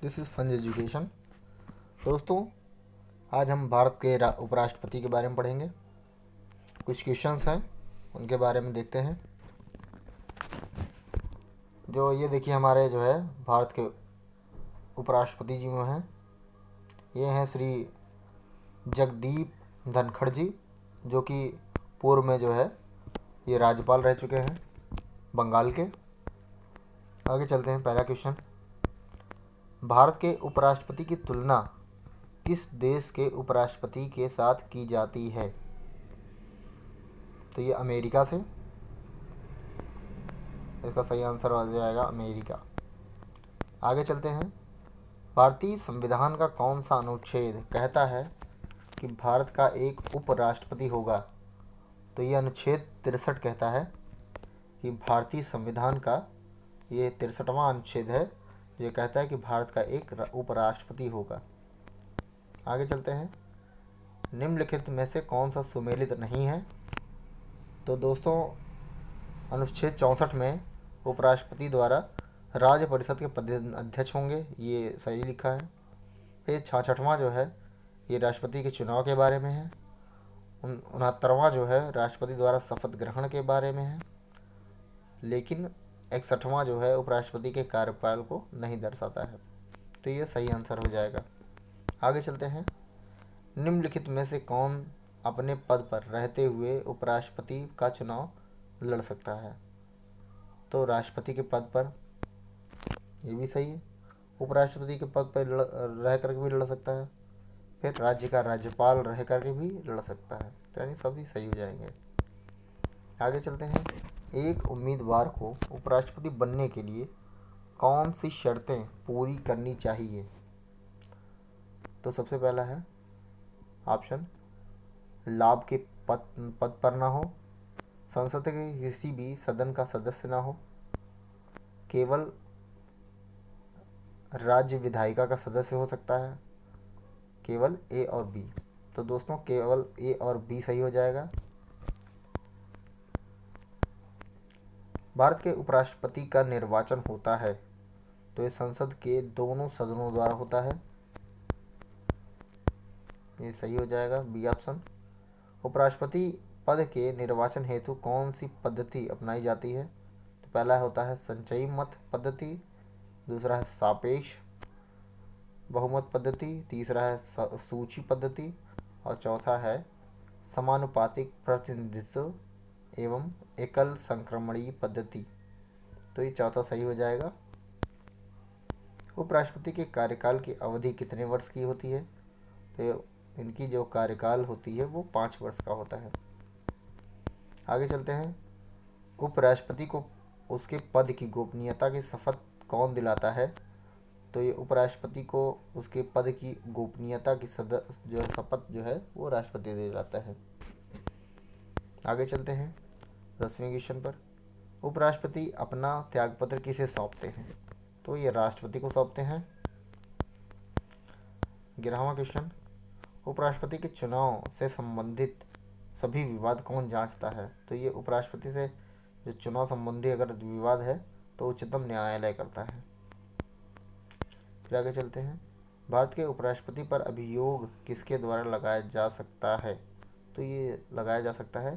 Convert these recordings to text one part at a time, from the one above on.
This is fun education. दोस्तों, आज हम भारत के उपराष्ट्रपति के बारे में पढ़ेंगे। कुछ क्वेश्चंस हैं, उनके बारे में देखते हैं। जो ये देखिए हमारे जो है भारत के उपराष्ट्रपति जी में हैं, ये हैं श्री जगदीप धनखड़ जी, जो कि पूर्व में जो है ये राज्यपाल रह चुके हैं बंगाल के। आगे चलते हैं। पहला क्वेश्चन, भारत के उपराष्ट्रपति की तुलना किस देश के उपराष्ट्रपति के साथ की जाती है? तो ये अमेरिका से। इसका सही आंसर हो जाएगा अमेरिका। आगे चलते हैं। भारतीय संविधान का कौन सा अनुच्छेद कहता है कि भारत का एक उपराष्ट्रपति होगा? तो ये अनुच्छेद 63 कहता है कि भारतीय संविधान का ये 63वां अनुच्छेद है, ये कहता है कि भारत का एक उपराष्ट्रपति होगा। आगे चलते हैं। निम्नलिखित में से कौन सा सुमेलित नहीं है? तो दोस्तों, अनुच्छेद 64 में उपराष्ट्रपति द्वारा राज्य परिषद के अध्यक्ष होंगे, ये सही लिखा है। फिर 66वां जो है ये राष्ट्रपति के चुनाव के बारे में है। 69वां जो है राष्ट्रपति द्वारा शपथ ग्रहण के बारे में है। लेकिन 61वां जो है उपराष्ट्रपति के कार्यकाल को नहीं दर्शाता है। तो ये सही आंसर हो जाएगा। आगे चलते हैं। निम्नलिखित में से कौन अपने पद पर रहते हुए उपराष्ट्रपति का चुनाव लड़ सकता है? तो राष्ट्रपति के पद पर, ये भी सही है। उपराष्ट्रपति के पद पर रह करके भी लड़ सकता है। फिर राज्य का राज्यपाल रह करके भी लड़ सकता है। तो यानी सभी सही हो जाएंगे। आगे चलते हैं। एक उम्मीदवार को उपराष्ट्रपति बनने के लिए कौन सी शर्तें पूरी करनी चाहिए? तो सबसे पहला है ऑप्शन, लाभ के पद पर ना हो, संसद के किसी भी सदन का सदस्य ना हो, केवल राज्य विधायिका का सदस्य हो सकता है, केवल ए और बी। तो दोस्तों, केवल ए और बी सही हो जाएगा। भारत के उपराष्ट्रपति का निर्वाचन होता है तो ये संसद के दोनों सदनों द्वारा होता है, ये सही हो जाएगा बी ऑप्शन। उपराष्ट्रपति पद के निर्वाचन हेतु कौन सी पद्धति अपनाई जाती है? तो पहला होता है संचयी मत पद्धति, दूसरा है सापेक्ष बहुमत पद्धति, तीसरा है सूची पद्धति और चौथा है समानुपातिक प्रतिनिधित्व एवं एकल संक्रमणीय पद्धति। तो ये चौथा सही हो जाएगा। उपराष्ट्रपति के कार्यकाल की अवधि कितने वर्ष की होती है? तो इनकी जो कार्यकाल होती है वो 5 वर्ष का होता है। आगे चलते हैं। उपराष्ट्रपति को उसके पद की गोपनीयता की शपथ कौन दिलाता है? तो ये उपराष्ट्रपति को उसके पद की गोपनीयता की जो शपथ जो है वो राष्ट्रपति दिलाता है। आगे चलते हैं 10वें क्वेश्चन पर। उपराष्ट्रपति अपना त्यागपत्र किसे सौंपते हैं? तो ये राष्ट्रपति को सौंपते हैं। 11वां क्वेश्चन, उपराष्ट्रपति के चुनाव से संबंधित सभी विवाद कौन जांचता है? तो ये उपराष्ट्रपति से जो चुनाव संबंधी अगर विवाद है तो उच्चतम न्यायालय करता है। फिर आगे चलते हैं। भारत के उपराष्ट्रपति पर अभियोग किसके द्वारा लगाया जा सकता है? तो ये लगाया जा सकता है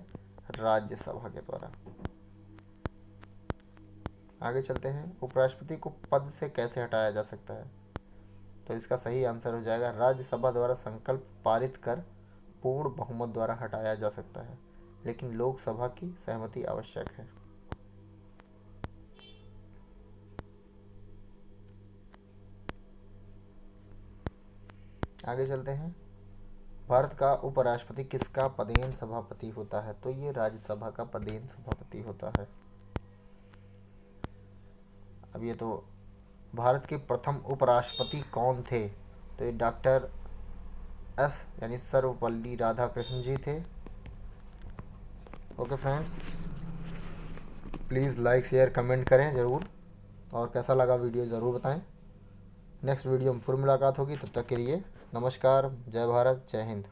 राज्यसभा के द्वारा। आगे चलते हैं। उपराष्ट्रपति को पद से कैसे हटाया जा सकता है? तो इसका सही आंसर हो जाएगा राज्यसभा द्वारा संकल्प पारित कर पूर्ण बहुमत द्वारा हटाया जा सकता है, लेकिन लोकसभा की सहमति आवश्यक है। आगे चलते हैं। भारत का उपराष्ट्रपति किसका पदेन सभापति होता है? तो ये राज्यसभा का पदेन सभापति होता है। अब ये तो भारत के प्रथम उपराष्ट्रपति कौन थे? तो ये डॉक्टर एस यानी सर्वपल्ली राधाकृष्णन जी थे। Okay friends, please like share comment करें ज़रूर, और कैसा लगा वीडियो ज़रूर बताएं। नेक्स्ट वीडियो में फिर मुलाकात होगी, तब तक के लिए नमस्कार, जय भारत, जय हिंद।